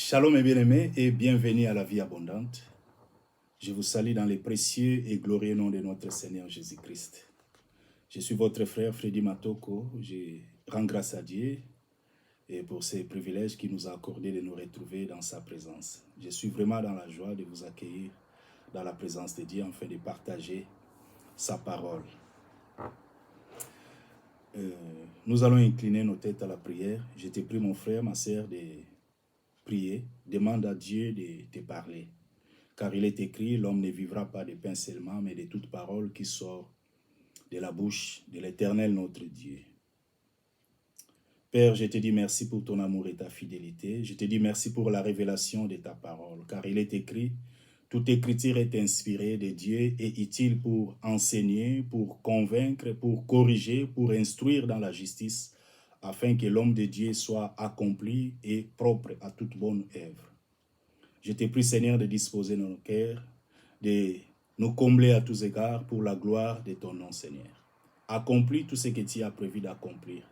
Shalom mes bien-aimés et bienvenue à la vie abondante. Je vous salue dans le précieux et glorieux nom de notre Seigneur Jésus-Christ. Je suis votre frère Freddy Matoko. Je rends grâce à Dieu et pour ces privilèges qu'il nous a accordé de nous retrouver dans sa présence. Je suis vraiment dans la joie de vous accueillir dans la présence de Dieu afin de partager sa parole. Nous allons incliner nos têtes à la prière. Je te prie mon frère, ma sœur, de prier. Demande à Dieu de te parler. Car il est écrit, l'homme ne vivra pas de pain seulement, mais de toute parole qui sort de la bouche de l'Éternel notre Dieu. Père, je te dis merci pour ton amour et ta fidélité. Je te dis merci pour la révélation de ta parole, car il est écrit, toute écriture est inspirée de Dieu et utile pour enseigner, pour convaincre, pour corriger, pour instruire dans la justice, afin que l'homme de Dieu soit accompli et propre à toute bonne œuvre. Je te prie, Seigneur, de disposer nos cœurs, de nous combler à tous égards pour la gloire de ton nom, Seigneur. Accomplis tout ce que tu as prévu d'accomplir.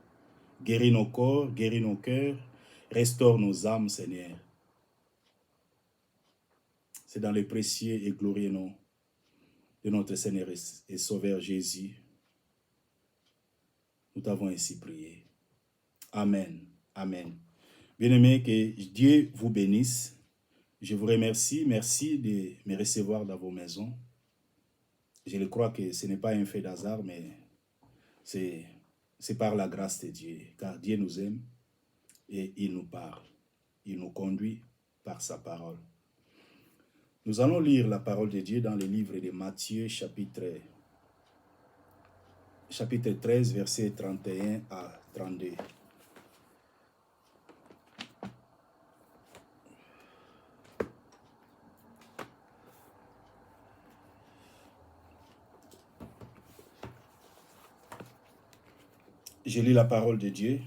Guéris nos corps, guéris nos cœurs, restaure nos âmes, Seigneur. C'est dans le précieux et glorieux nom de notre Seigneur et Sauveur Jésus. Nous t'avons ainsi prié. Amen. Amen. Bien-aimés, que Dieu vous bénisse. Je vous remercie. Merci de me recevoir dans vos maisons. Je le crois que ce n'est pas un fait d'hasard, mais c'est par la grâce de Dieu. Car Dieu nous aime et il nous parle. Il nous conduit par sa parole. Nous allons lire la parole de Dieu dans le livre de Matthieu, chapitre 13, versets 31 à 32. Je lis la parole de Dieu.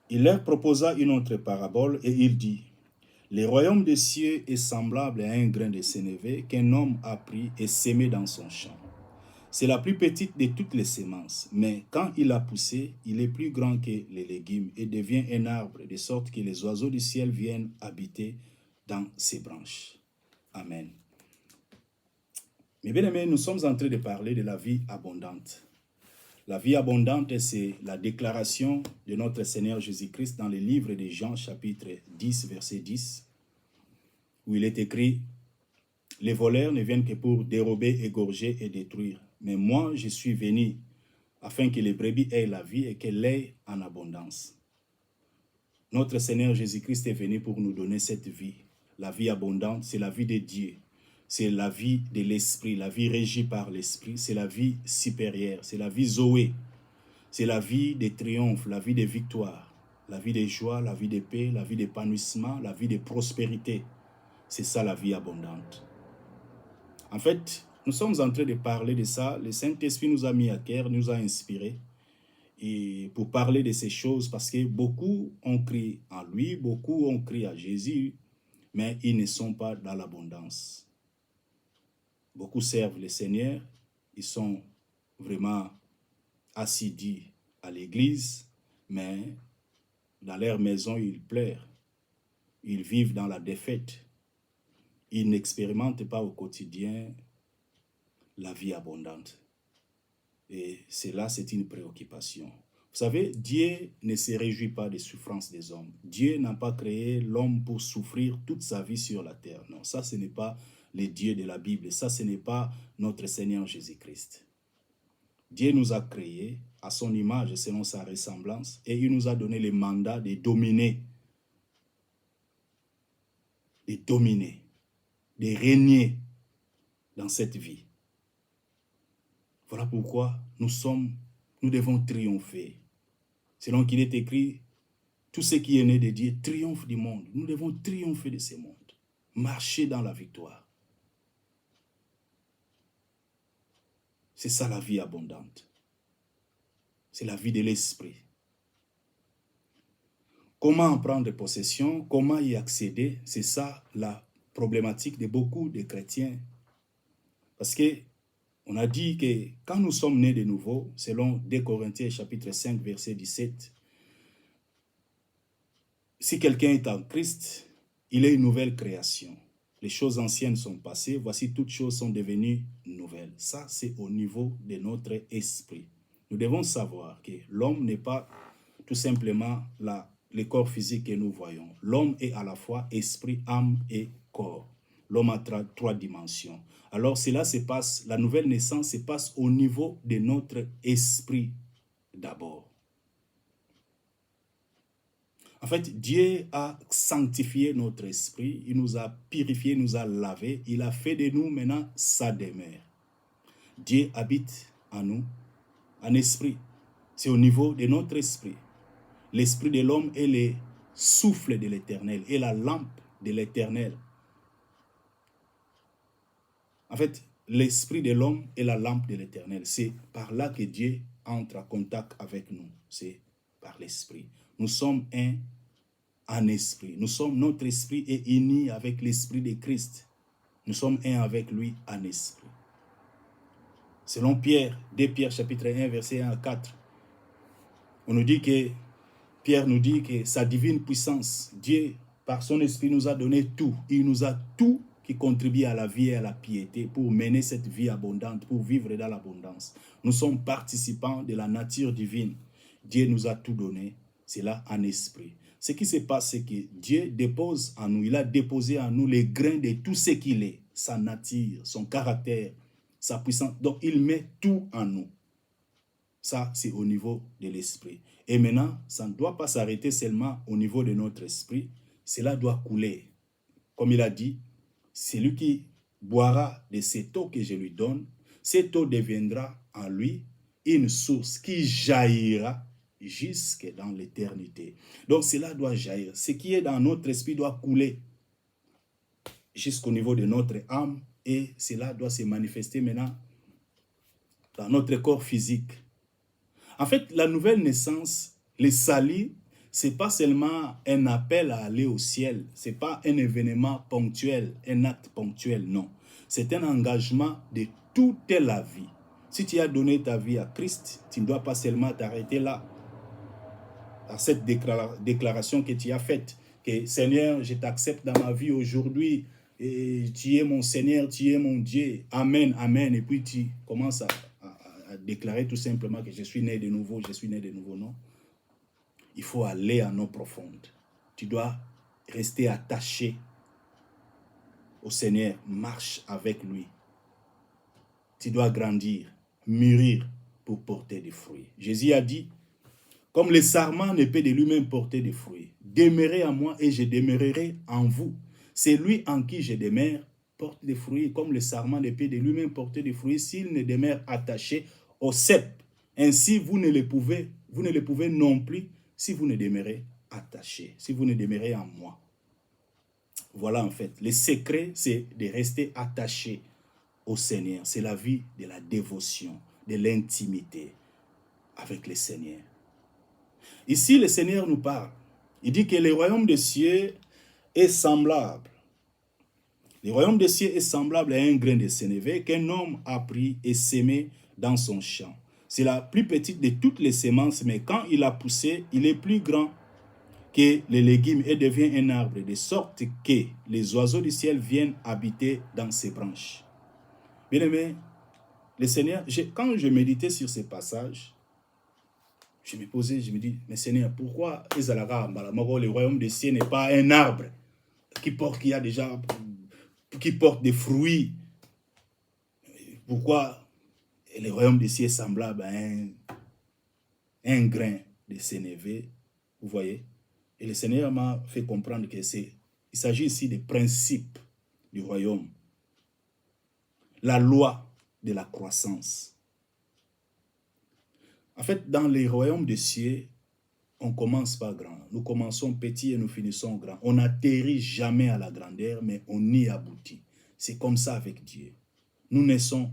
Il leur proposa une autre parabole et il dit, « Le royaume des cieux est semblable à un grain de sénévé qu'un homme a pris et sémé dans son champ. C'est la plus petite de toutes les semences, mais quand il a poussé, il est plus grand que les légumes et devient un arbre, de sorte que les oiseaux du ciel viennent habiter dans ses branches. » Amen. Mes bien-aimés, nous sommes en train de parler de la vie abondante. La vie abondante, c'est la déclaration de notre Seigneur Jésus-Christ dans le livre de Jean, chapitre 10, verset 10, où il est écrit, « Les voleurs ne viennent que pour dérober, égorger et détruire. Mais moi, je suis venu afin que les brebis aient la vie et qu'elles l'aient en abondance. » Notre Seigneur Jésus-Christ est venu pour nous donner cette vie. La vie abondante, c'est la vie de Dieu. C'est la vie de l'Esprit, la vie régie par l'Esprit. C'est la vie supérieure, c'est la vie Zoé. C'est la vie de triomphe, la vie de victoire, la vie de joie, la vie de paix, la vie d'épanouissement, la vie de prospérité. C'est ça la vie abondante. En fait, nous sommes en train de parler de ça. Le Saint-Esprit nous a mis à cœur, nous a inspirés et pour parler de ces choses parce que beaucoup ont crié en lui, beaucoup ont crié à Jésus, mais ils ne sont pas dans l'abondance. Beaucoup servent le Seigneur, ils sont vraiment assidus à l'église, mais dans leur maison, ils pleurent. Ils vivent dans la défaite. Ils n'expérimentent pas au quotidien la vie abondante. Et cela, c'est une préoccupation. Vous savez, Dieu ne se réjouit pas des souffrances des hommes. Dieu n'a pas créé l'homme pour souffrir toute sa vie sur la terre. Non, ça, ce n'est pas le Dieu de la Bible. Ça, ce n'est pas notre Seigneur Jésus-Christ. Dieu nous a créés à son image, selon sa ressemblance, et il nous a donné le mandat de dominer, de régner dans cette vie. Voilà pourquoi nous devons triompher. Selon qu'il est écrit, tout ce qui est né de Dieu triomphe du monde. Nous devons triompher de ce monde, marcher dans la victoire. C'est ça la vie abondante. C'est la vie de l'esprit. Comment en prendre possession, comment y accéder, c'est ça la problématique de beaucoup de chrétiens. Parce que on a dit que quand nous sommes nés de nouveau, selon 2 Corinthiens chapitre 5, verset 17, si quelqu'un est en Christ, il est une nouvelle création. Les choses anciennes sont passées, voici toutes choses sont devenues nouvelles. Ça, c'est au niveau de notre esprit. Nous devons savoir que l'homme n'est pas tout simplement le corps physique que nous voyons. L'homme est à la fois esprit, âme et corps. L'homme a trois dimensions. Alors cela se passe, la nouvelle naissance se passe au niveau de notre esprit d'abord. En fait, Dieu a sanctifié notre esprit, il nous a purifié, il nous a lavé, il a fait de nous maintenant sa demeure. Dieu habite en nous, en esprit. C'est au niveau de notre esprit. L'esprit de l'homme est le souffle de l'Éternel, est la lampe de l'Éternel. En fait, l'esprit de l'homme est la lampe de l'Éternel. C'est par là que Dieu entre en contact avec nous. C'est par l'esprit. Nous sommes un en esprit. Notre esprit est uni avec l'esprit de Christ. Nous sommes un avec lui en esprit. Selon Pierre, 2 Pierre chapitre 1, verset 1 à 4, on nous dit que, Pierre nous dit que sa divine puissance, Dieu, par son esprit, nous a donné tout. Il nous a tout qui contribue à la vie et à la piété pour mener cette vie abondante, pour vivre dans l'abondance. Nous sommes participants de la nature divine. Dieu nous a tout donné, c'est là en esprit. Ce qui se passe, c'est que Dieu dépose en nous, il a déposé en nous les grains de tout ce qu'il est, sa nature, son caractère, sa puissance. Donc, il met tout en nous. Ça, c'est au niveau de l'esprit. Et maintenant, ça ne doit pas s'arrêter seulement au niveau de notre esprit. Cela doit couler. Comme il a dit, celui qui boira de cette eau que je lui donne, cette eau deviendra en lui une source qui jaillira jusque dans l'éternité. Donc cela doit jaillir. Ce qui est dans notre esprit doit couler jusqu'au niveau de notre âme et cela doit se manifester maintenant dans notre corps physique. En fait, la nouvelle naissance, le salut, ce n'est pas seulement un appel à aller au ciel, ce n'est pas un événement ponctuel, un acte ponctuel, non. C'est un engagement de toute la vie. Si tu as donné ta vie à Christ, tu ne dois pas seulement t'arrêter là. À cette déclaration que tu as faite, que Seigneur, je t'accepte dans ma vie aujourd'hui, et tu es mon Seigneur, tu es mon Dieu, Amen, Amen, et puis tu commences à déclarer tout simplement que je suis né de nouveau, non. Il faut aller en eau profonde. Tu dois rester attaché au Seigneur, marche avec lui. Tu dois grandir, mûrir pour porter des fruits. Jésus a dit, comme le sarment ne peut de lui-même porter des fruits, demeurez en moi et je demeurerai en vous. C'est lui en qui je demeure porte des fruits, comme le sarment ne peut de lui-même porter des fruits s'il ne demeure attaché au cep. Ainsi, vous ne le pouvez non plus si vous ne demeurez attaché, si vous ne demeurez en moi. Voilà en fait, le secret, c'est de rester attaché au Seigneur. C'est la vie de la dévotion, de l'intimité avec le Seigneur. Ici, le Seigneur nous parle. Il dit que le royaume des cieux est semblable. Le royaume des cieux est semblable à un grain de sénévé qu'un homme a pris et sémé dans son champ. C'est la plus petite de toutes les semences, mais quand il a poussé, il est plus grand que les légumes et devient un arbre, de sorte que les oiseaux du ciel viennent habiter dans ses branches. Bien-aimé, le Seigneur, quand je méditais sur ces passages, je me posais, je me dis, mais Seigneur, pourquoi le royaume des cieux n'est pas un arbre qui porte des fruits? Pourquoi le royaume des cieux est semblable à un grain de sénévé? Vous voyez? Et le Seigneur m'a fait comprendre que il s'agit ici des principes du royaume. La loi de la croissance. En fait, dans les royaumes des cieux, on commence pas grand. Nous commençons petit et nous finissons grand. On n'atterrit jamais à la grandeur, mais on y aboutit. C'est comme ça avec Dieu. Nous naissons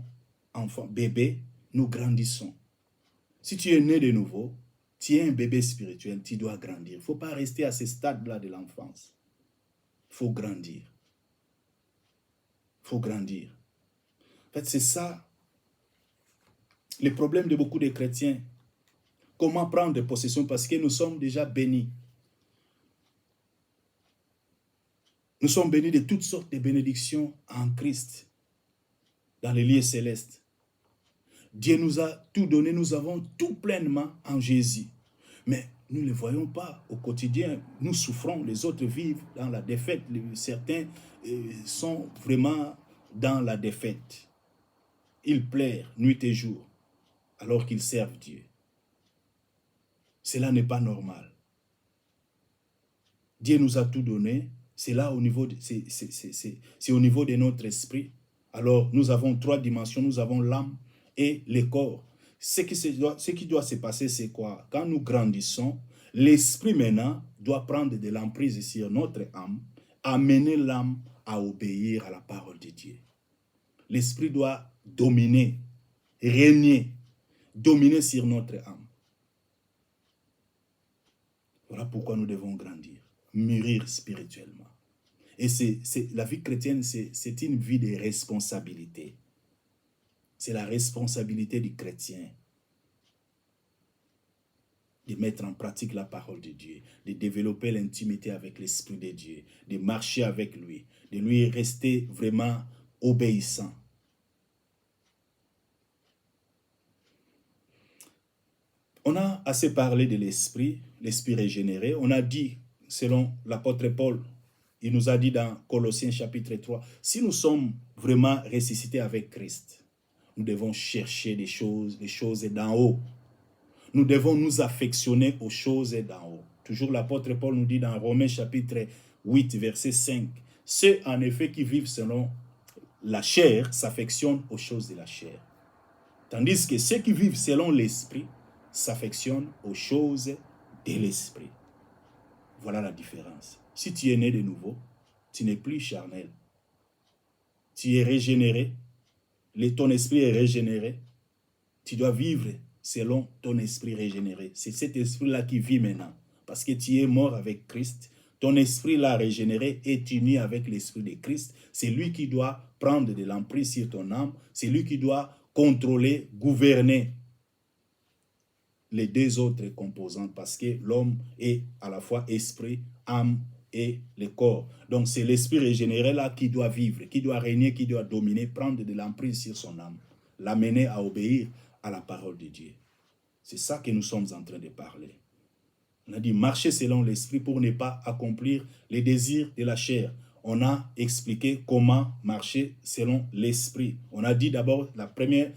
enfants, bébés, nous grandissons. Si tu es né de nouveau, tu es un bébé spirituel, tu dois grandir. Il ne faut pas rester à ce stade-là de l'enfance. Il faut grandir. Il faut grandir. En fait, c'est ça le problème de beaucoup de chrétiens. Comment prendre possession? Parce que nous sommes déjà bénis. Nous sommes bénis de toutes sortes de bénédictions en Christ, dans les lieux célestes. Dieu nous a tout donné, nous avons tout pleinement en Jésus. Mais nous ne le voyons pas au quotidien. Nous souffrons, les autres vivent dans la défaite. Certains sont vraiment dans la défaite. Ils plairent nuit et jour, alors qu'ils servent Dieu. Cela n'est pas normal. Dieu nous a tout donné. C'est là au niveau c'est au niveau de notre esprit. Alors, nous avons 3 dimensions. Nous avons l'âme et le corps. Ce qui doit se passer, c'est quoi? Quand nous grandissons, l'esprit maintenant doit prendre de l'emprise sur notre âme, amener l'âme à obéir à la parole de Dieu. L'esprit doit dominer, régner, dominer sur notre âme. Voilà pourquoi nous devons grandir, mûrir spirituellement. Et la vie chrétienne, c'est une vie de responsabilité. C'est la responsabilité du chrétien de mettre en pratique la parole de Dieu, de développer l'intimité avec l'Esprit de Dieu, de marcher avec lui, de lui rester vraiment obéissant. On a assez parlé de l'Esprit régénéré. On a dit, selon l'apôtre Paul, il nous a dit dans Colossiens chapitre 3, si nous sommes vraiment ressuscités avec Christ, nous devons chercher les choses d'en haut. Nous devons nous affectionner aux choses d'en haut. Toujours l'apôtre Paul nous dit dans Romains chapitre 8, verset 5, « Ceux en effet qui vivent selon la chair s'affectionnent aux choses de la chair. Tandis que ceux qui vivent selon l'esprit s'affectionnent aux choses de l'esprit. » Voilà la différence. Si tu es né de nouveau, tu n'es plus charnel. Tu es régénéré. Ton esprit est régénéré. Tu dois vivre selon ton esprit régénéré. C'est cet esprit-là qui vit maintenant. Parce que tu es mort avec Christ. Ton esprit l'a régénéré est uni avec l'esprit de Christ. C'est lui qui doit prendre de l'emprise sur ton âme. C'est lui qui doit contrôler, gouverner les 2 autres composantes. Parce que l'homme est à la fois esprit, âme et le corps. Donc c'est l'esprit régénéré là qui doit vivre, qui doit régner, qui doit dominer, prendre de l'emprise sur son âme, l'amener à obéir à la parole de Dieu. C'est ça que nous sommes en train de parler. On a dit marcher selon l'esprit pour ne pas accomplir les désirs de la chair. On a expliqué comment marcher selon l'esprit. On a dit d'abord, la première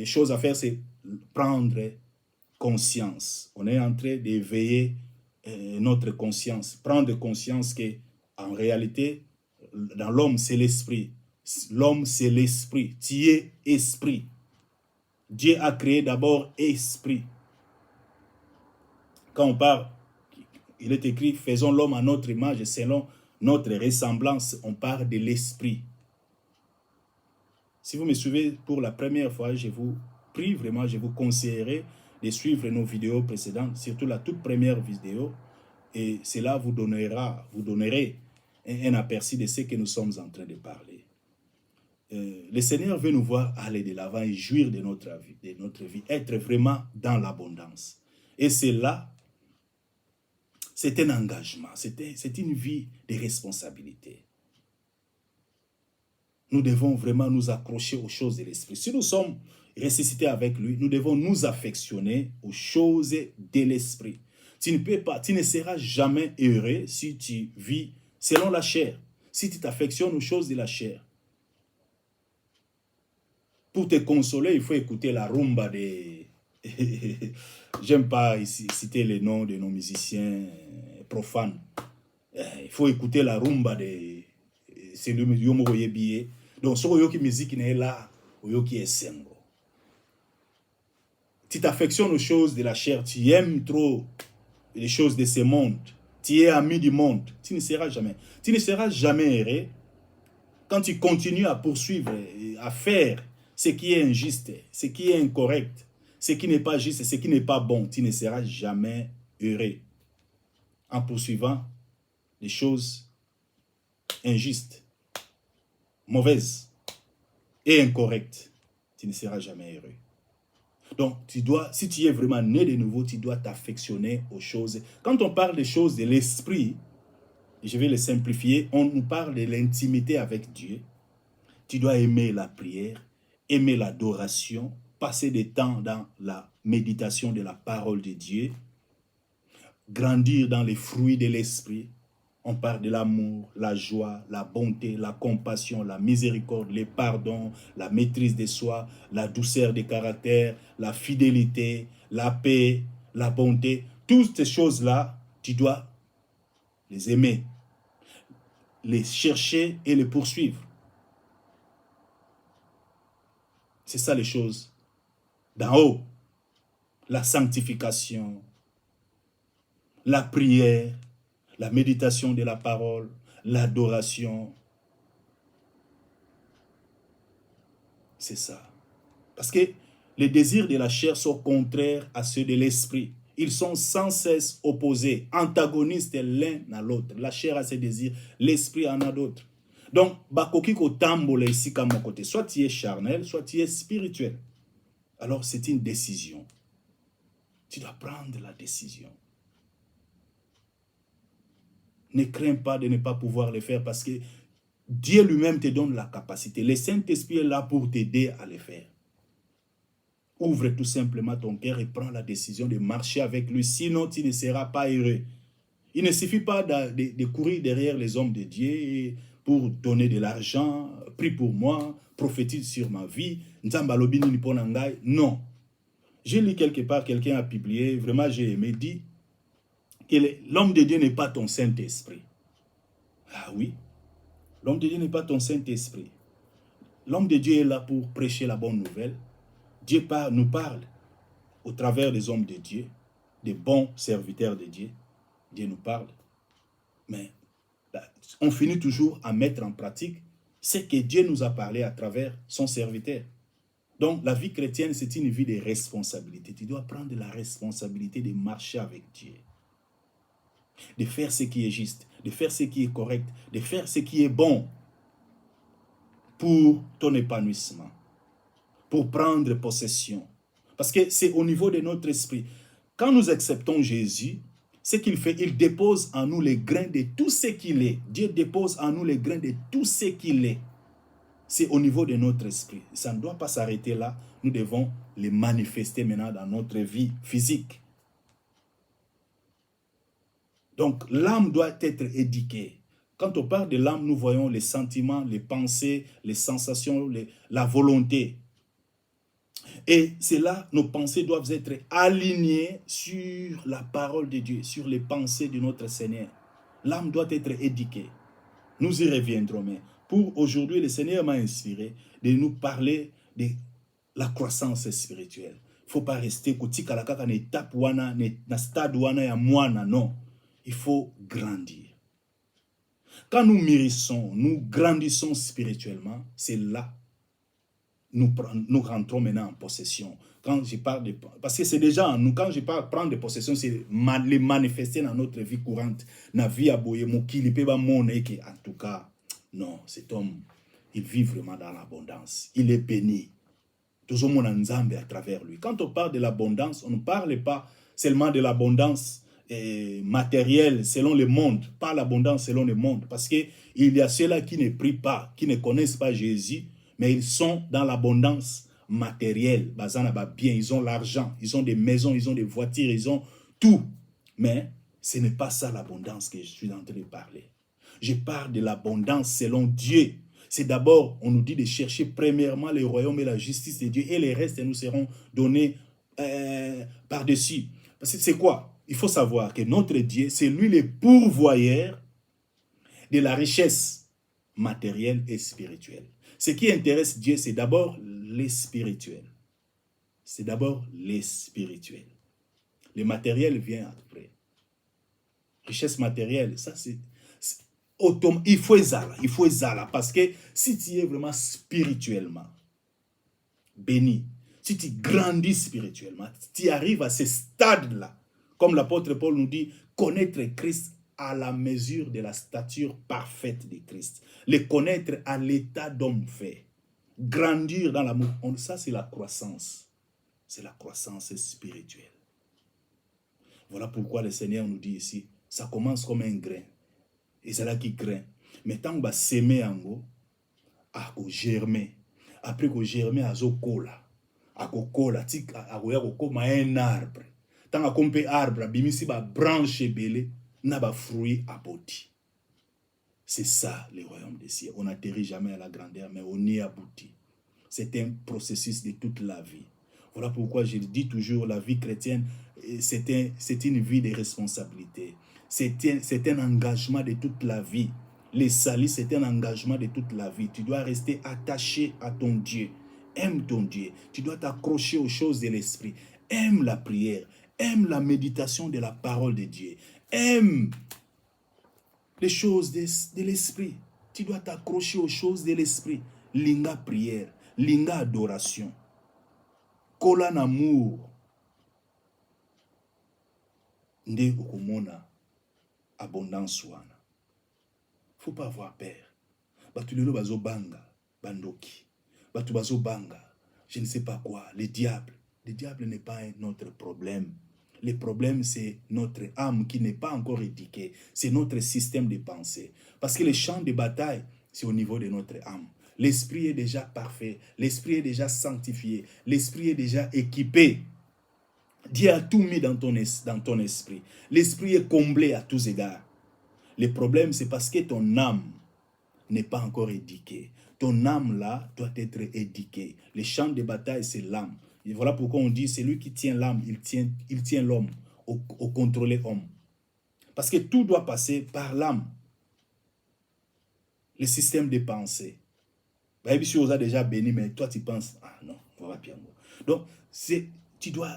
chose à faire, c'est prendre conscience. On est en train d'éveiller notre conscience, prendre conscience que en réalité, dans l'homme, c'est l'esprit. L'homme, c'est l'esprit. Tu es esprit. Dieu a créé d'abord esprit. Quand on parle, il est écrit, faisons l'homme à notre image, selon notre ressemblance, on parle de l'esprit. Si vous me suivez pour la première fois, je vous prie vraiment, je vous conseillerais de suivre nos vidéos précédentes, surtout la toute première vidéo, et cela vous donnerez un aperçu de ce que nous sommes en train de parler. Le Seigneur veut nous voir aller de l'avant et jouir de notre vie, être vraiment dans l'abondance. Et c'est là, c'est un engagement, c'est une vie de responsabilité. Nous devons vraiment nous accrocher aux choses de l'esprit. Si nous sommes ressuscités avec lui, nous devons nous affectionner aux choses de l'esprit. Tu ne seras jamais heureux si tu vis selon la chair, si tu t'affectionnes aux choses de la chair. Pour te consoler, il faut écouter la rumba des... J'aime pas ici citer les noms de nos musiciens profanes. Il faut écouter la rumba des... C'est le yomo billet. Donc, ce qui musique n'est là, qui est sengo. Tu t'affectionnes aux choses de la chair, tu aimes trop les choses de ce monde, tu es ami du monde, tu ne seras jamais heureux quand tu continues à poursuivre, à faire ce qui est injuste, ce qui est incorrect, ce qui n'est pas juste, ce qui n'est pas bon. Tu ne seras jamais heureux en poursuivant les choses injustes, mauvaises et incorrectes. Tu ne seras jamais heureux. Donc, si tu es vraiment né de nouveau, tu dois t'affectionner aux choses. Quand on parle des choses de l'esprit, je vais le simplifier, on nous parle de l'intimité avec Dieu. Tu dois aimer la prière, aimer l'adoration, passer du temps dans la méditation de la parole de Dieu, grandir dans les fruits de l'esprit. On parle de l'amour, la joie, la bonté, la compassion, la miséricorde, le pardon, la maîtrise de soi, la douceur de caractère, la fidélité, la paix, la bonté. Toutes ces choses-là, tu dois les aimer, les chercher et les poursuivre. C'est ça les choses d'en haut. La sanctification, la prière, la méditation de la parole, l'adoration. C'est ça. Parce que les désirs de la chair sont contraires à ceux de l'esprit. Ils sont sans cesse opposés, antagonistes l'un à l'autre. La chair a ses désirs, l'esprit en a d'autres. Donc, bakoki ko tambole ici comme mon côté. Soit tu es charnel, soit tu es spirituel. Alors, c'est une décision. Tu dois prendre la décision. Ne crains pas de ne pas pouvoir le faire parce que Dieu lui-même te donne la capacité. Le Saint-Esprit est là pour t'aider à le faire. Ouvre tout simplement ton cœur et prends la décision de marcher avec lui. Sinon, tu ne seras pas heureux. Il ne suffit pas de courir derrière les hommes de Dieu pour donner de l'argent. Prie pour moi, prophétise sur ma vie. Non. J'ai lu quelque part, quelqu'un a publié, vraiment j'ai aimé, dit que l'homme de Dieu n'est pas ton Saint-Esprit. Ah oui, l'homme de Dieu n'est pas ton Saint-Esprit. L'homme de Dieu est là pour prêcher la bonne nouvelle. Dieu nous parle au travers des hommes de Dieu, des bons serviteurs de Dieu. Dieu nous parle. Mais on finit toujours à mettre en pratique ce que Dieu nous a parlé à travers son serviteur. Donc, la vie chrétienne, c'est une vie de responsabilité. Tu dois prendre la responsabilité de marcher avec Dieu. De faire ce qui est juste, de faire ce qui est correct, de faire ce qui est bon pour ton épanouissement, pour prendre possession. Parce que c'est au niveau de notre esprit. Quand nous acceptons Jésus, ce qu'il fait, il dépose en nous les grains de tout ce qu'il est. Dieu dépose en nous les grains de tout ce qu'il est. C'est au niveau de notre esprit. Ça ne doit pas s'arrêter là. Nous devons les manifester maintenant dans notre vie physique. Donc, l'âme doit être éduquée. Quand on parle de l'âme, nous voyons les sentiments, les pensées, les sensations, la volonté. Et c'est là, nos pensées doivent être alignées sur la parole de Dieu, sur les pensées de notre Seigneur. L'âme doit être éduquée. Nous y reviendrons, mais pour aujourd'hui, le Seigneur m'a inspiré de nous parler de la croissance spirituelle. Il ne faut pas rester kotikalaka na étape wana, na stade wana ya mwana, non. Il faut grandir. Quand nous mûrissons, nous grandissons spirituellement, c'est là nous rentrons maintenant en possession. Quand je parle de... Parce que c'est déjà en nous, quand je parle de prendre des possessions, c'est les manifester dans notre vie courante. Na vie à boye, en tout cas, non, cet homme, il vit vraiment dans l'abondance. Il est béni. Tout le monde en Nzambe à travers lui. Quand on parle de l'abondance, on ne parle pas seulement de l'abondance matérielle selon le monde, pas l'abondance selon le monde. Parce qu'il y a ceux-là qui ne prient pas, qui ne connaissent pas Jésus, mais ils sont dans l'abondance matérielle. Bien, ils ont l'argent, ils ont des maisons, ils ont des voitures, ils ont tout. Mais ce n'est pas ça l'abondance que je suis en train de parler. Je parle de l'abondance selon Dieu. C'est d'abord, on nous dit de chercher premièrement le royaume et la justice de Dieu et les restes nous seront donnés par-dessus. Parce que c'est quoi? Il faut savoir que notre Dieu, c'est lui le pourvoyeur de la richesse matérielle et spirituelle. Ce qui intéresse Dieu, c'est d'abord les spirituels. C'est d'abord les spirituels. Le matériel vient après. Richesse matérielle, ça c'est... Il faut ça, parce que si tu es vraiment spirituellement béni, si tu grandis spirituellement, tu arrives à ce stade-là, comme l'apôtre Paul nous dit, connaître Christ à la mesure de la stature parfaite de Christ, le connaître à l'état d'homme fait, grandir dans l'amour, ça c'est la croissance, spirituelle. Voilà pourquoi le Seigneur nous dit ici, ça commence comme un grain. ezalaki grain. Mais tant que semer yango, ako germer. Après que germer azokola. Ako kola, akoya kokoma un arbre. Tant que kompe arbre, bimisi ba branche belé, na ba fruit abouti. C'est ça le royaume des cieux. On n'atterrit jamais à la grandeur, mais on y aboutit. C'est un processus de toute la vie. Voilà pourquoi je dis toujours, la vie chrétienne, c'est une vie de responsabilité. C'est un engagement de toute la vie. Les salis, c'est un engagement de toute la vie. Tu dois rester attaché à ton Dieu. Aime ton Dieu. Tu dois t'accrocher aux choses de l'esprit. Aime la prière. Aime la méditation de la parole de Dieu. Aime les choses de l'esprit. Tu dois t'accrocher aux choses de l'esprit. Linga prière. Linga adoration. Kola amour. Nde okomona abondance wana. Faut pas avoir peur. Batu lelo bazo banga, bandoki. Batu bazo banga, je ne sais pas quoi, le diable. Le diable n'est pas notre problème. Le problème, c'est notre âme qui n'est pas encore éduquée. C'est notre système de pensée. Parce que le champ de bataille, c'est au niveau de notre âme. L'esprit est déjà parfait. L'esprit est déjà sanctifié. L'esprit est déjà équipé. Dieu a tout mis dans ton esprit. L'esprit est comblé à tous égards. Le problème, c'est parce que ton âme n'est pas encore éduquée. Ton âme, là, doit être éduquée. Le champ de bataille, c'est l'âme. Et voilà pourquoi on dit, c'est lui qui tient l'âme, il tient l'homme, au contrôlé homme. Parce que tout doit passer par l'âme. Le système de pensée. Bah, si on a déjà béni, mais toi, tu penses, ah non, on va bien. Donc, tu dois...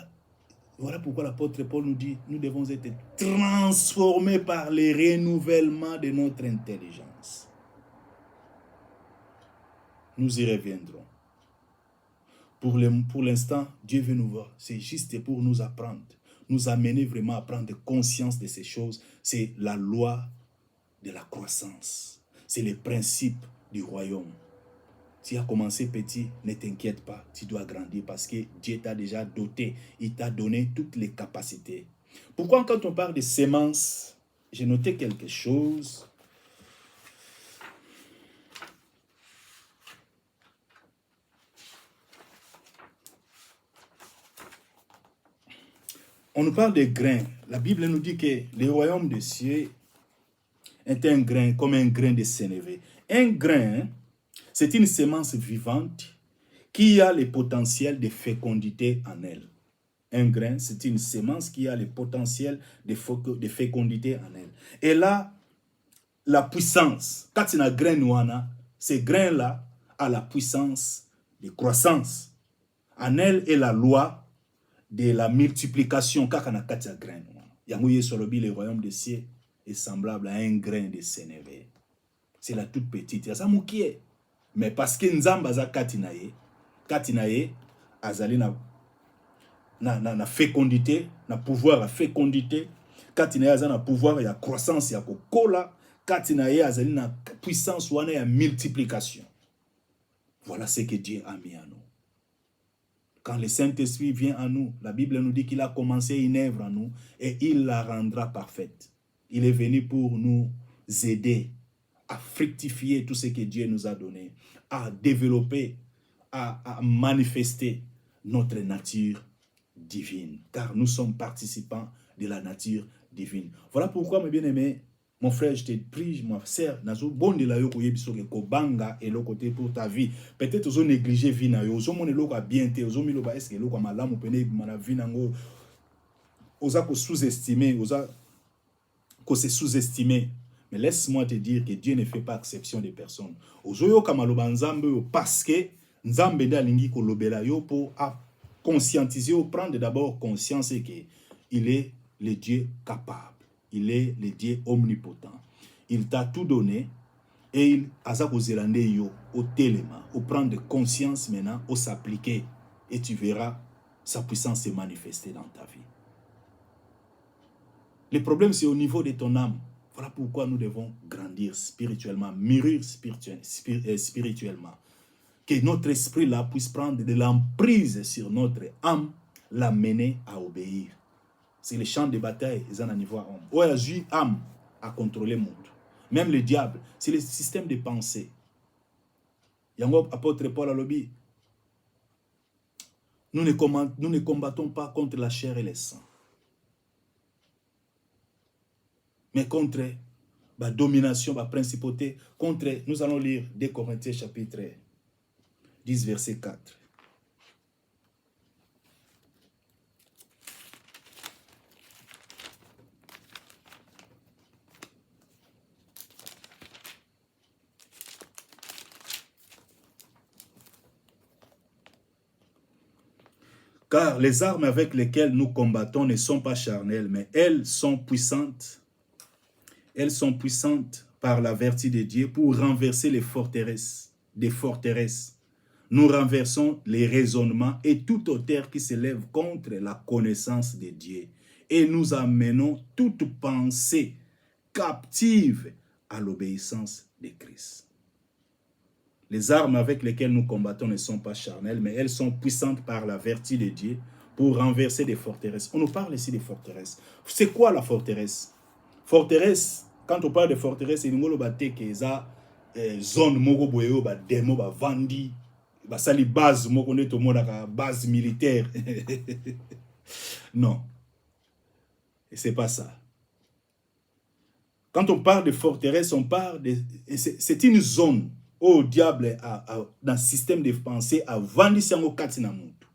Voilà pourquoi l'apôtre Paul nous dit, nous devons être transformés par le renouvellement de notre intelligence. Nous y reviendrons. Pour l'instant, Dieu veut nous voir. C'est juste pour nous apprendre, nous amener vraiment à prendre conscience de ces choses. C'est la loi de la croissance. C'est les principes du royaume. Tu as commencé petit, ne t'inquiète pas, tu dois grandir parce que Dieu t'a déjà doté, il t'a donné toutes les capacités. Pourquoi quand on parle de sémence, j'ai noté quelque chose. On nous parle de grains. La Bible nous dit que le royaume des cieux est un grain, comme un grain de sénévé. Un grain, c'est une sémence vivante qui a le potentiel de fécondité en elle. Un grain, c'est une sémence qui a le potentiel de fécondité en elle. Et là, la puissance, quand c'est un grain noir, ce grain-là a la puissance de croissance. En elle est la loi de la multiplication. Quand on a un grain noir, le royaume des cieux est semblable à un grain de sénévé. C'est la toute petite. Il y a ça qui est. Mais parce que Nzamba za katinaye azali na fécondité, na pouvoir à fécondité, katinaye azali na pouvoir ya croissance ya kokola, katinaye azali na puissance wana ya multiplication. Voilà ce que Dieu a mis en nous. Quand le Saint-Esprit vient en nous, la Bible nous dit qu'il a commencé une œuvre en nous et il la rendra parfaite. Il est venu pour nous aider à fructifier tout ce que Dieu nous a donné, à développer, à manifester notre nature divine, car nous sommes participants de la nature divine. Voilà pourquoi, mes bien-aimés, mon frère, je te prie, ma sœur, nazo bon de la yo ko yebiso ke ko banga et le côté pour ta vie. Peut-être ozo négliger vie na yo, ozo mon eloko a bien te, ozo milo ba est-ce que eloko malamu pene mana vie nango, oza ko sous-estimer, oza ko se sous-estimer. Mais laisse-moi te dire que Dieu ne fait pas exception des personnes. Ozoyo kamaloba nzambe parce que nzambe da lingi ko lobela yo pour conscientiser ou prendre d'abord conscience que il est le Dieu capable. Il est le Dieu omnipotent. Il t'a tout donné et il a zélande yo au téléma, au prendre conscience maintenant, au s'appliquer et tu verras sa puissance se manifester dans ta vie. Le problème c'est au niveau de ton âme. Voilà pourquoi nous devons grandir spirituellement, mûrir spirituellement. Que notre esprit là puisse prendre de l'emprise sur notre âme, l'amener à obéir. C'est le champ de bataille, ils en ont niveau homme. Ou à âme à contrôler le monde. Même le diable, c'est le système de pensée. Yango apôtre Paul a lobby. Nous ne combattons pas contre la chair et le sang, mais contre la domination, la principauté, contre, nous allons lire 2 Corinthiens chapitre 10, verset 4. Car les armes avec lesquelles nous combattons ne sont pas charnelles, mais elles sont puissantes. Elles sont puissantes par la vertu de Dieu pour renverser les forteresses, des forteresses. Nous renversons les raisonnements et toute hauteur qui s'élève contre la connaissance de Dieu. Et nous amenons toute pensée captive à l'obéissance de Christ. Les armes avec lesquelles nous combattons ne sont pas charnelles, mais elles sont puissantes par la vertu de Dieu pour renverser des forteresses. On nous parle ici des forteresses. C'est quoi la forteresse? Forteresse, quand on parle de forteresse, c'est une zone moko boyo ba démo ba vandi ba sali base moko neto monaka base militaire. Non. Et c'est pas ça. Quand on parle de forteresse, on parle de c'est une zone où le diable dans le système de pensée a vendu sango katina mutu.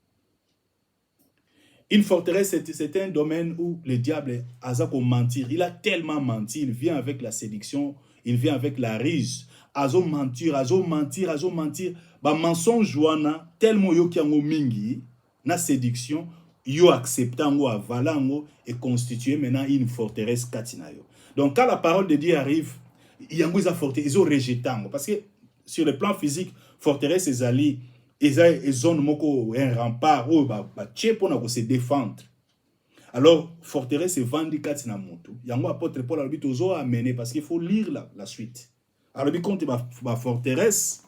Une forteresse, c'est un domaine où le diable a mentir. Il a tellement menti, il vient avec la séduction, il vient avec la ruse. Azo mentir. Ba mensonge wana tellement yo kiango mingi na séduction, yo acceptango avalango et constituer maintenant une forteresse katina yo. Donc quand la parole de Dieu arrive, yango isa forteresse, ils ont rejeté parce que sur le plan physique, forteresse ezali et zone moko un rempart où ba tchepo na ko se défendre. Alors forteresse vandi katina mutu. Yango apôtre Paul a dit tozo amener parce qu'il faut lire la suite. Alors bi compte ba forteresse.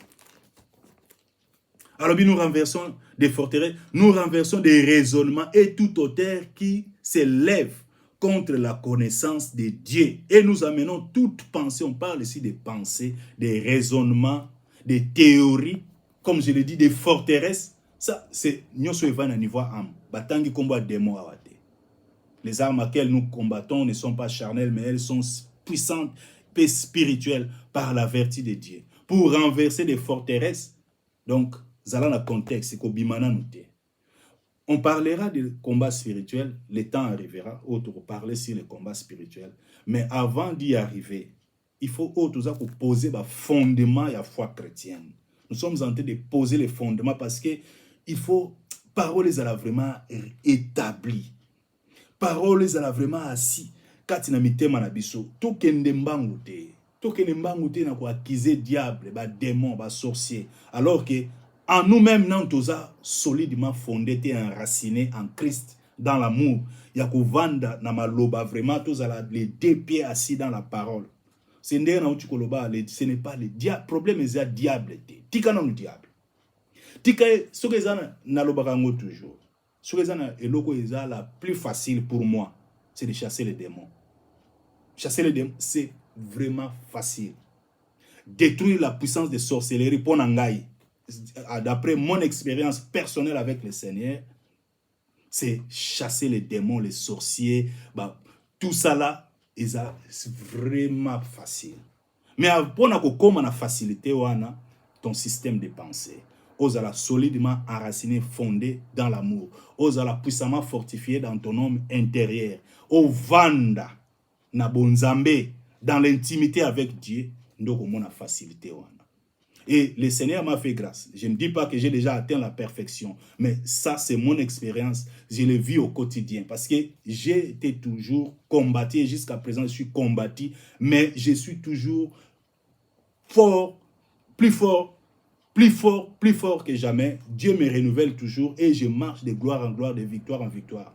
Alors nous renversons des forteresses, nous renversons des raisonnements et toute hauteur qui s'élève contre la connaissance de Dieu. Et nous amenons toute pensée, on parle ici des pensées, des raisonnements, des théories, comme je l'ai dit, des forteresses. Ça, c'est nyoso evan à niveau âme. Batangi combat démon awate. Les armes à laquelle nous combattons ne sont pas charnelles, mais elles sont puissantes et spirituelles par la vertu de Dieu. Pour renverser des forteresses, donc, zala na contexte, c'est qu'obimana nous. On parlera du combat spirituel, le temps arrivera, autre pour parler sur le combat spirituel. Mais avant d'y arriver, il faut poser le fondement de la foi chrétienne. Nous sommes en train de poser les fondements parce que il faut paroles à la vraiment établi. Paroles à la vraiment assis. Quand na mitema na biso, to kende mbangu te. To kende mbangu te na ko accuser diable, ba démon, ba sorcier. Alors que en nous-mêmes, nous sommes solidement fondés et enracinés en Christ, dans l'amour. Il y a vanda na maloba vraiment tous les deux pieds assis dans la parole. Ce n'est pas le diable. Le problème est le diable. Tika non le diable. Tika ce que ça na lobakango toujours. Ce que ça na eloko eza la plus facile pour moi, c'est de chasser les démons. Chasser les démons, c'est vraiment facile. Détruire la puissance de sorcellerie pour nangai. D'après mon expérience personnelle avec le Seigneur, c'est chasser les démons, les sorciers, bah, tout ça là, c'est vraiment facile. Mais pour qu'on ait la facilité, ton système de pensée, osala solidement enraciné, fondé dans l'amour, osala puissamment fortifié dans ton homme intérieur, au vanda, na bonzambe, dans l'intimité avec Dieu, nous avons la facilité. Et le Seigneur m'a fait grâce. Je ne dis pas que j'ai déjà atteint la perfection, mais ça, c'est mon expérience. Je le vis au quotidien parce que j'ai été toujours combattu. Jusqu'à présent, je suis combattu, mais je suis toujours fort, plus fort, plus fort, plus fort que jamais. Dieu me renouvelle toujours et je marche de gloire en gloire, de victoire en victoire.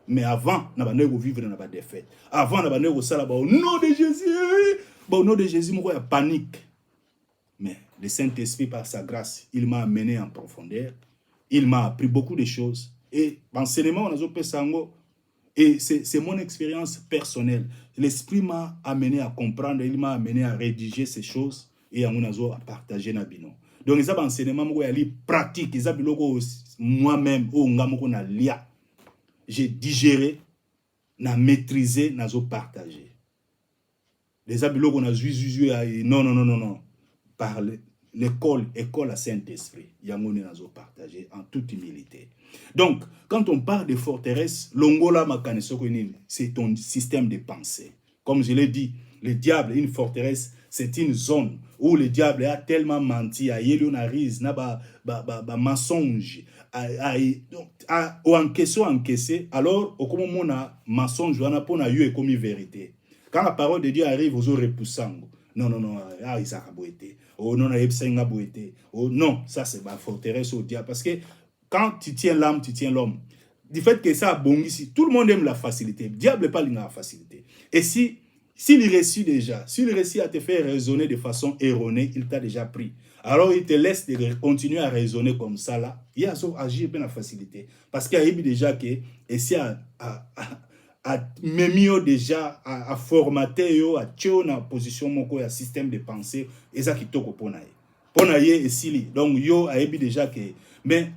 Mais avant, je vais vivre dans la défaite. Avant, je vais vivre au nom de Jésus. Au nom de Jésus, il y a panique. Mais le Saint-Esprit, par sa grâce, il m'a amené en profondeur. Il m'a appris beaucoup de choses. Et l'enseignement, on a fait sango. Et c'est mon expérience personnelle. L'esprit m'a amené à comprendre, il m'a amené à rédiger ces choses et à partager na bino. Donc, les enseignements pratique, les moi-même, j'ai digéré, na maîtrisé, na partagé. Les abiloko na non, non, non, non, non. Par l'école à Saint-Esprit, yango nazo partagé en toute humilité. Donc, quand on parle de forteresse, l'ongola makanesoko nini, c'est ton système de pensée. Comme je l'ai dit, le diable, une forteresse, c'est une zone où le diable a tellement menti, a yélionarise, na mensonge, ou encaissé, alors, au moment où on a mensonge, on a pour eu comme vérité. Quand la parole de Dieu arrive aux repoussants, non, non, non, ah, ils ont été. Oh non, oh non, ça c'est ma forteresse au diable. Parce que quand tu tiens l'âme, tu tiens l'homme. Du fait que ça a bon ici, tout le monde aime la facilité. Le diable n'est pas la facilité. Et s'il réussit déjà, s'il réussit à te faire raisonner de façon erronée, il t'a déjà pris. Alors il te laisse de continuer à raisonner comme ça là. Il a agir bien la facilité. Parce qu'il y a déjà que, et si même déjà à formater yo à tio na position moko ya système de pensée et ça qui toko ponaye et sili donc yo a déjà que mais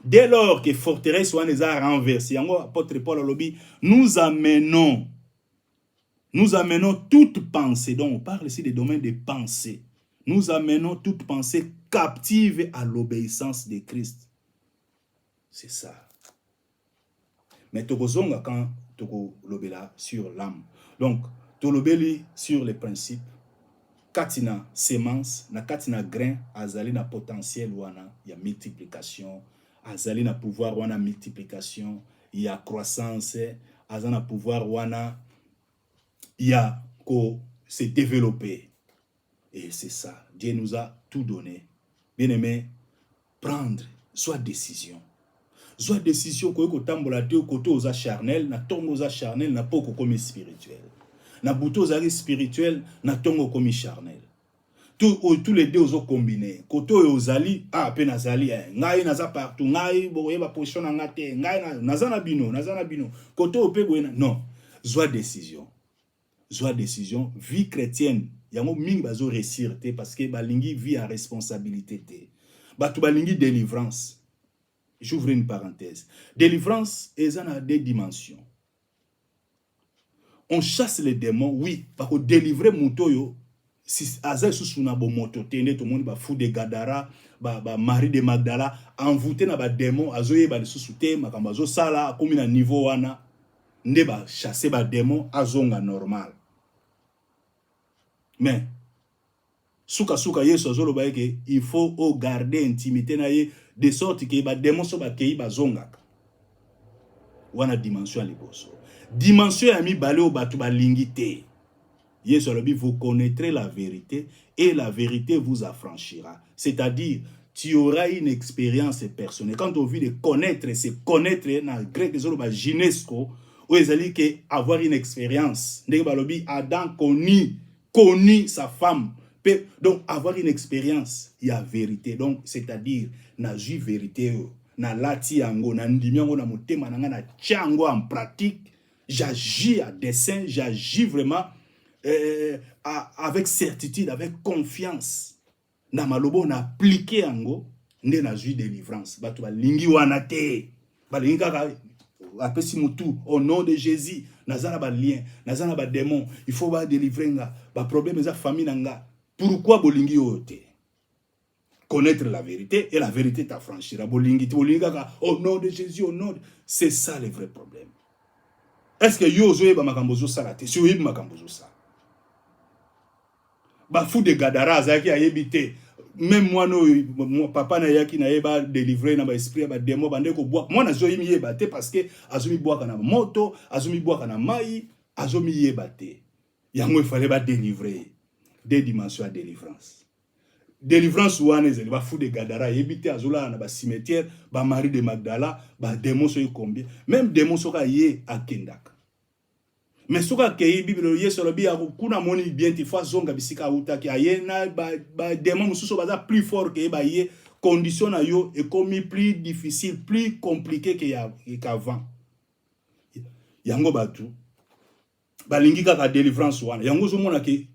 dès lors que forteresse soit les a renversé yango apôtre Paul alobi nous amenons toute pensée, donc on parle ici des domaines de pensée, nous amenons toute pensée captive à l'obéissance de Christ. C'est ça. Mais tokozonga quand toko lobela sur l'âme. Donc, to lobeli sur les principes. Katina sémence, na katina grain, azali na potentiel wana, il y a multiplication, azali na pouvoir wana multiplication, il y a croissance, azali na pouvoir wana, il y a ko se développer. Et c'est ça. Dieu nous a tout donné. Bien aimé, prendre soit décision. Soit décision que tambola te côté aux charnel na tongo aux charnel na poko comme spirituel na buto aux spirituel na tongo comme charnel tous les deux aux combinés côté aux ali pe nazali ngai naza partout ngai boye ba position na ngate ngai nazana bino côté ope boye non soit décision vie chrétienne yango mingi bazo réussir te parce que balingi vie en responsabilité te batu balingi délivrance. J'ouvre une parenthèse. Délivrance est à des dimensions. On chasse les démons, oui, parce que délivrer Moutoyo, si Azel Susuna bo moto, tene tout le monde ba fou de Gadara, ba Marie de Magdala, envoûté na ba démon, azoye ba susute, makambazo sala, comme na niveau wana, ne ba chasser ba démon, azonga normal. Mais Souka yeso azolo ba que il faut garder intimité na ye de sorte que ba démon so ba kei ba zonga. Wana dimension liboso. Dimension ya mi balé o batu ba lingité. Yeso lobi vous connaîtrez la vérité et la vérité vous affranchira. C'est-à-dire tu auras une expérience personnelle. Quand on vit de connaître, c'est connaître na grec zolo ba ginesco ou ezali que avoir une expérience. Ndenge ba lobi Adam connu sa femme. Donc, avoir une expérience, il y a vérité. Donc, c'est-à-dire, na ju vérité, na lati ango, na ndimiango, na motema, na tchango en pratique, j'agis à dessein, j'agis vraiment avec certitude, avec confiance. Na malobo, na appliqué ango, ne na ju délivrance. Bato ba lingi wana te. Ba lingi kaka, apesi mutu, au nom de Jésus, nazana ba lien, nazana ba démon, il faut ba délivrer nga, ba problème za famille nga. Pourquoi bolingi ote? Connaître la vérité et la vérité t'affranchira. Bolingi au nom de Jésus, au nom de... C'est ça le vrai problème. Est-ce que yo zoé ba makambozo salate? Si oui makambozo sa. Ba fou de Gadara zaki ayebite. Même moi no papa na yaki na yeba délivrer na ba esprit ba démon bande ko boire. Moi na zoyi mi yeba te parce que azumi boire na moto, azumi boire na mai, azumi yeba te. Yango il fallait ba délivrer. Des dimensions à délivrance. Délivrance ouane zeli ba fou de Gadara yebite azola na ba cimetière ba Marie de Magdala ba démon so combien même démon so ka ye akendaka. Mais soka ke Bible yeso lobi ya kuna moni bien ti fois zonga bisika uta ki ayena ba démon mususo baza plus fort que ba ye condition na yo est commis plus difficile, plus compliqué qu'avant. yango batu balingi kaka délivrance wana yango zo mona ke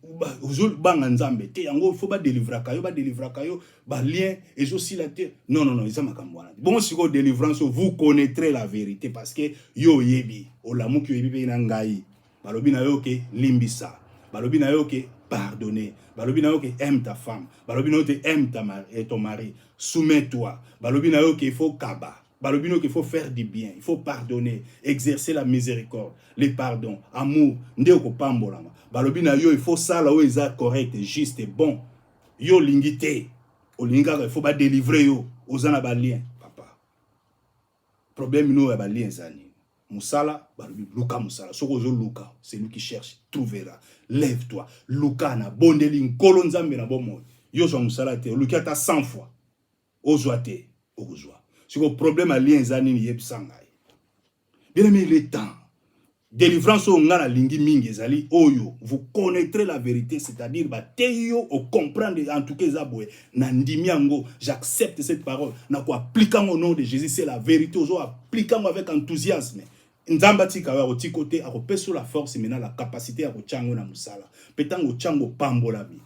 zo banga nzambe te yango faut ba délivrer kayo ba lien ezo sila te non eza makambo wana bon siko délivrance vous connaîtrez la vérité parce que yo yebi olamuki yebi pe na ngai balobi na yo ke limbisa balobi na yo ke pardonner balobi na yo ke aime ta femme balobi na yo te aime ton mari soumets-toi balobi na yo ke il faut kaba balobino qu'il faut faire du bien, il faut pardonner, exercer la miséricorde, le pardon, amour, ndeko pambolama. Balobina yo il faut ça là où ils sont correct, juste et bon. Yo lingité, au linga il faut pas délivrer yo aux anabalien, papa. Problème nous est balien zani. Musala, balobi Luka musala. Sokozo Luka, c'est lui qui cherche, trouvera. Lève-toi. Luka na bondeling kolonzambe na bomo. Yo so musala te, Luka ta 100 fois. Ozoate, ozoa. Si le problème à lien zani ni yebsangay. Bien aimé, il est temps. Délivrance au ngana lingi mingi zali oyo. Vous connaîtrez la vérité, c'est-à-dire ba teyo au comprendre en tout cas zaboué. Nandimiango, j'accepte cette parole. Na ko appliquant au nom de Jésus, c'est la vérité aux appliquant avec enthousiasme. Nzamba tika wa oti côté a peso la force maintenant la capacité à chango na musala. Petango chango pambola bi.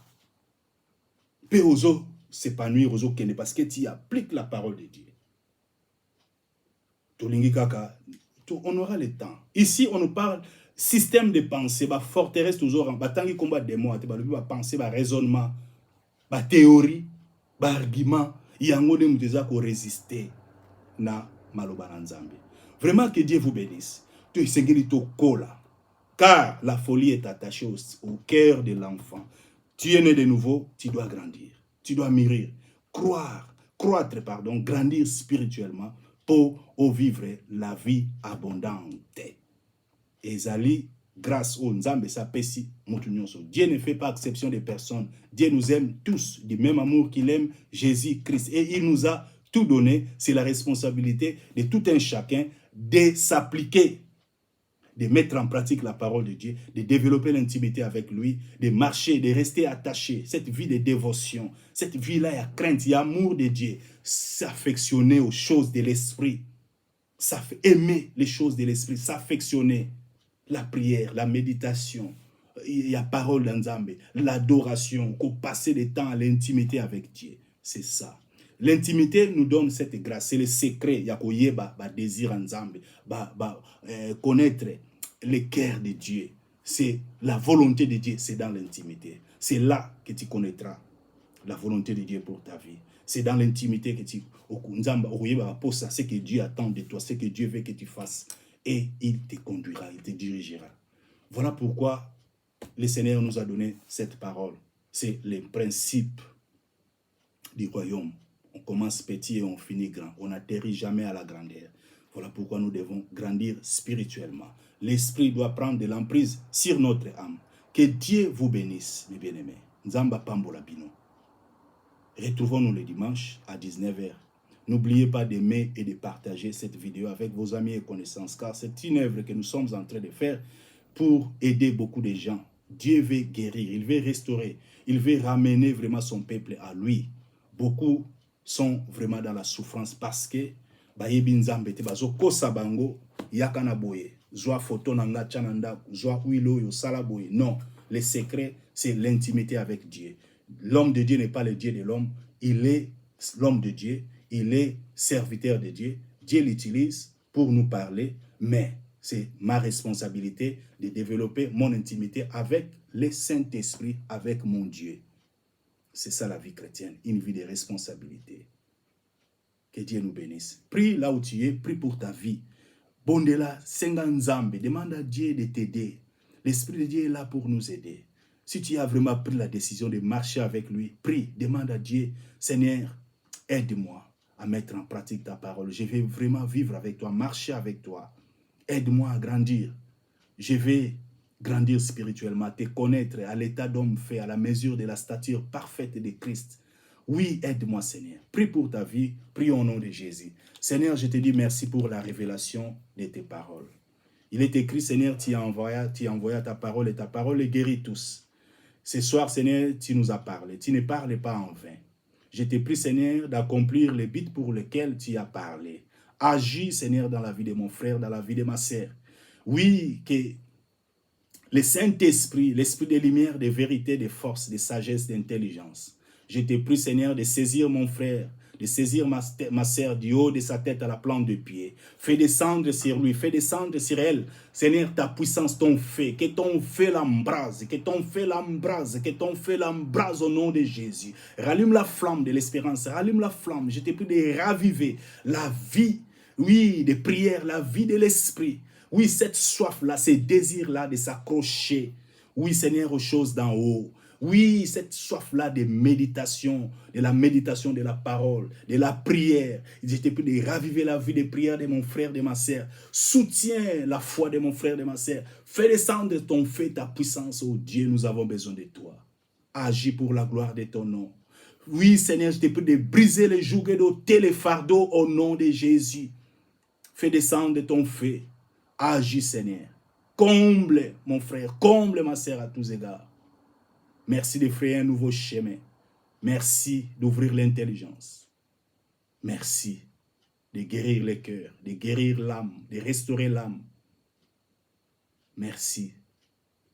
Pe ozo s'épanouir ozo kene parce que tu appliques la parole de Dieu. On aura le temps. Ici, on nous parle système de pensée, forteresse toujours, tangi combat des mots, pensée, raisonnement, théorie, argument, yango de muteza ko résister na maloba na Nzambe. Vraiment que Dieu vous bénisse. Tu es to kola, car la folie est attachée au cœur de l'enfant. Tu es né de nouveau, tu dois grandir, tu dois mûrir, croître, grandir spirituellement. Pour vivre la vie abondante. Ezali, grâce au Nzambe sapesi mutunyoso. Dieu ne fait pas exception des personnes. Dieu nous aime tous du même amour qu'il aime Jésus-Christ. Et il nous a tout donné. C'est la responsabilité de tout un chacun de s'appliquer, de mettre en pratique la parole de Dieu, de développer l'intimité avec lui, de marcher, de rester attaché. Cette vie de dévotion, cette vie-là, il y a crainte, il y a amour de Dieu. S'affectionner aux choses de l'esprit, aimer les choses de l'esprit, s'affectionner, la prière, la méditation, il y a parole d'Nzambe, l'adoration, qu'on passe le temps à l'intimité avec Dieu. C'est ça. L'intimité nous donne cette grâce, c'est le secret. Il y a un désir Nzambe, connaître le cœur de Dieu. C'est la volonté de Dieu, c'est dans l'intimité. C'est là que tu connaîtras la volonté de Dieu pour ta vie. C'est dans l'intimité que tu sais ce que Dieu attend de toi, ce que Dieu veut que tu fasses. Et il te conduira, il te dirigera. Voilà pourquoi le Seigneur nous a donné cette parole. C'est le principe du royaume. On commence petit et on finit grand. On n'atterrit jamais à la grandeur. Voilà pourquoi nous devons grandir spirituellement. L'esprit doit prendre de l'emprise sur notre âme. Que Dieu vous bénisse, mes bien-aimés. Nzamba Pambola Bino. Retrouvons-nous le dimanche à 19h. N'oubliez pas d'aimer et de partager cette vidéo avec vos amis et connaissances, car c'est une œuvre que nous sommes en train de faire pour aider beaucoup de gens. Dieu veut guérir, il veut restaurer, il veut ramener vraiment son peuple à lui. Beaucoup sont vraiment dans la souffrance parce que bayebi nzambe te bazo kosa bango yakana boye zwa photo nanga chananda zwa huilo yo sala boye. Non, le secret c'est l'intimité avec Dieu. L'homme de Dieu n'est pas le Dieu de l'homme, il est l'homme de Dieu, il est serviteur de Dieu. Dieu l'utilise pour nous parler, mais c'est ma responsabilité de développer mon intimité avec le Saint-Esprit, avec mon Dieu. C'est ça la vie chrétienne, une vie de responsabilité. Que Dieu nous bénisse. Prie là où tu es, prie pour ta vie. Bondela, Senga Nzambe, demande à Dieu de t'aider. L'Esprit de Dieu est là pour nous aider. Si tu as vraiment pris la décision de marcher avec lui, prie, demande à Dieu, Seigneur, aide-moi à mettre en pratique ta parole. Je vais vraiment vivre avec toi, marcher avec toi. Aide-moi à grandir. Je vais grandir spirituellement, te connaître à l'état d'homme fait, à la mesure de la stature parfaite de Christ. Oui, aide-moi, Seigneur. Prie pour ta vie, prie au nom de Jésus. Seigneur, je te dis merci pour la révélation de tes paroles. Il est écrit, Seigneur, tu envoyas ta parole et ta parole les guérit tous. Ce soir, Seigneur, tu nous as parlé. Tu ne parles pas en vain. Je te prie, Seigneur, d'accomplir les buts pour lesquels tu as parlé. Agis, Seigneur, dans la vie de mon frère, dans la vie de ma sœur. Oui, que le Saint-Esprit, l'Esprit de lumière, de vérité, de force, de sagesse, d'intelligence. Je te prie, Seigneur, de saisir mon frère, de saisir ma sœur du haut de sa tête à la plante de pied. Fais descendre sur lui, fais descendre sur elle, Seigneur, ta puissance, ton feu, que ton feu l'embrase, que ton feu l'embrase, que ton feu l'embrase au nom de Jésus. Rallume la flamme de l'espérance, rallume la flamme. Je te prie de raviver la vie, oui, de prière, la vie de l'esprit. Oui, cette soif-là, ce désir-là de s'accrocher, oui, Seigneur, aux choses d'en haut. Oui, cette soif-là de méditation, de la parole, de la prière. Je te prie de raviver la vie de prière de mon frère, de ma sœur. Soutiens la foi de mon frère, de ma sœur. Fais descendre ton feu, ta puissance, oh Dieu, nous avons besoin de toi. Agis pour la gloire de ton nom. Oui, Seigneur, je te prie de briser les jougs et d'ôter les fardeaux au nom de Jésus. Fais descendre ton feu. Agis, Seigneur. Comble, mon frère, comble ma sœur à tous égards. Merci de faire un nouveau chemin. Merci d'ouvrir l'intelligence. Merci de guérir le cœur, de guérir l'âme, de restaurer l'âme. Merci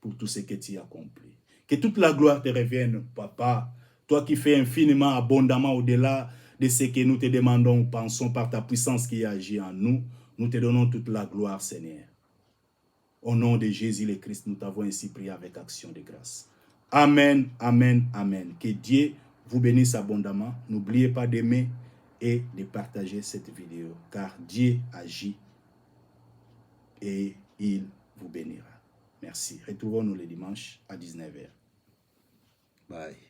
pour tout ce que tu as accompli. Que toute la gloire te revienne, Papa. Toi qui fais infiniment, abondamment au-delà de ce que nous te demandons, pensons par ta puissance qui agit en nous. Nous te donnons toute la gloire, Seigneur. Au nom de Jésus le Christ, nous t'avons ainsi prié avec action de grâce. Amen, amen, amen. Que Dieu vous bénisse abondamment. N'oubliez pas d'aimer et de partager cette vidéo, car Dieu agit et il vous bénira. Merci. Retrouvons-nous le dimanche à 19h. Bye.